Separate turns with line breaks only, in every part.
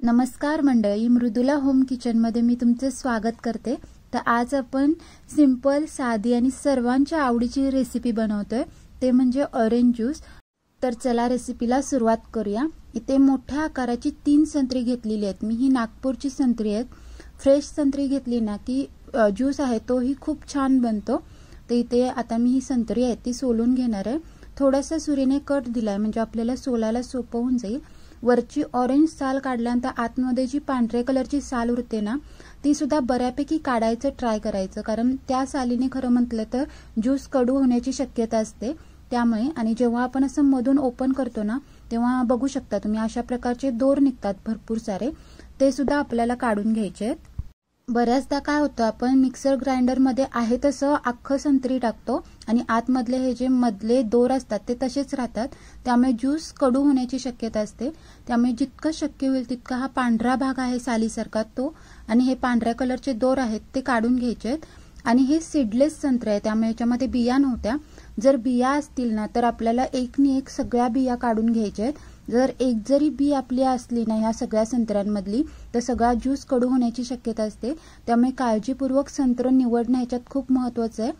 नमस्कार मंडळी, मृदुला होम किचनमध्ये मी तुमचे स्वागत करते। तर आज आपण सिंपल, साधी आणि सर्वांच्या आवडीची रेसिपी बनवतोय, ते म्हणजे ऑरेंज ज्यूस। तर चला रेसिपीला सुरुवात करूया। इथे मोठ्या आकाराची 3 संत्री घेतलेली आहेत मी। ही नागपूरची संत्री आहेत। फ्रेश संत्री घेतली ना की ज्यूस आहे तो ही खूप छान बनतो। तर इथे आता मी ही संत्री आहे ती सोलून घेणार आहे। थोडासा सुरीने कट दिलाय म्हणजे आपल्याला सोलायला सोपं होऊन जाईल। वरची ऑरेंज साल काढल्यानंतर आतमध्ये जी पांढऱ्या कलरची साल उरते ना ती सुद्धा बऱ्यापैकी काढायचं ट्राय करायचं, कारण त्या सालीने खरं म्हटलं तर ज्यूस कडू होण्याची शक्यता असते। त्यामुळे आणि जेव्हा आपण असं मधून ओपन करतो ना तेव्हा बघू शकता तुम्ही अशा प्रकारचे दोर निघतात भरपूर सारे, ते सुद्धा आपल्याला काढून घ्यायचे आहेत। बऱ्याचदा काय होतं, आपण मिक्सर ग्राइंडर मध्ये आहे तसं अख्खं संत्री टाकतो आणि आतमधले हे जे मधले दोर असतात ते तसेच राहतात, त्यामुळे ज्यूस कडू होण्याची शक्यता असते। त्यामुळे जितकं शक्य होईल तितका हा पांढरा भाग आहे सालीसारखा तो आणि हे पांढऱ्या कलरचे दोर आहेत ते काढून घ्यायचे आहेत। आणि हे सीडलेस संत्रे आहे त्यामुळे याच्यामध्ये बिया नव्हत्या। जर बिया असतील ना तर आपल्याला एकनी एक सगळ्या बिया काढून घ्यायच्या आहेत। जर एक जरी बी आपली असली ना ह्या सगळ्या संत्र्यांमधली तर सगळा ज्यूस कडू होण्याची शक्यता असते। त्यामुळे काळजीपूर्वक संत्र निवडणं ह्याच्यात खूप महत्त्वाचं आहे।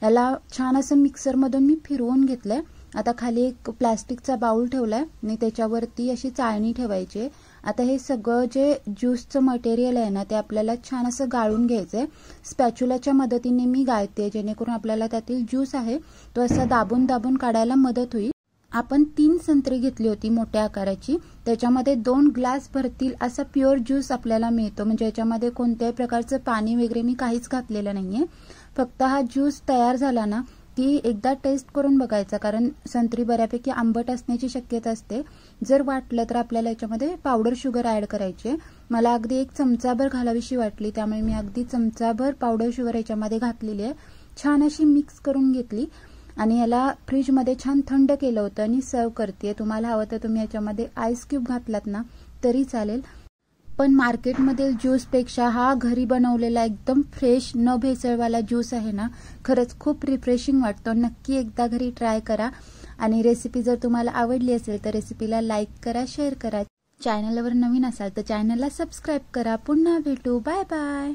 याला छान असं मिक्सर मधून मी फिरवून घेतलंय। आता खाली एक प्लास्टिकचा बाउल ठेवलाय आणि त्याच्यावरती अशी चाळणी ठेवायची। आता हे सगळं जे ज्यूसचं मटेरियल आहे ना ते आपल्याला छान असं गाळून घ्यायचंय। स्पॅच्युलाच्या मदतीने मी गाळते जेणेकरून आपल्याला त्यातील ज्यूस आहे तो असा दाबून दाबून काढायला मदत होईल। आपण 3 संत्री घेतली होती मोठ्या आकाराची, त्याच्यामध्ये 2 ग्लास भरतील असा प्युअर ज्यूस आपल्याला मिळतो। म्हणजे याच्यामध्ये कोणत्याही प्रकारचं पाणी वगैरे मी काहीच घातलेलं नाहीये। फक्त हा ज्यूस तयार झाला ना की एकदा टेस्ट करून बघायचा, कारण संत्री बऱ्यापैकी आंबट असण्याची शक्यता असते। जर वाटलं तर आपल्याला याच्यामध्ये पावडर शुगर ऍड करायची। मला अगदी 1 चमचाभर घालावीशी वाटली त्यामुळे मी अगदी चमचाभर पावडर शुगर याच्यामध्ये घातलेली आहे। छान अशी मिक्स करून घेतली आणि याला फ्रीज मध्ये छान थंड केलं होतं आणि सर्व करते। तुम्हाला हवं तर तुम्ही याच्यामध्ये आईस क्यूब घातलात ना तरी चालेल, पण मार्केटमधील ज्यूस पेक्षा हा घरी बनवलेला एकदम फ्रेश न भेसळवाला ज्यूस आहे ना खरंच खूप रिफ्रेशिंग वाटतो। नक्की एकदा घरी ट्राय करा आणि रेसिपी जर तुम्हाला आवडली असेल तर रेसिपीला लाईक करा, शेअर करा। चॅनलवर नवीन असाल तर चॅनलला सबस्क्राइब करा। पुन्हा भेटू, बाय बाय।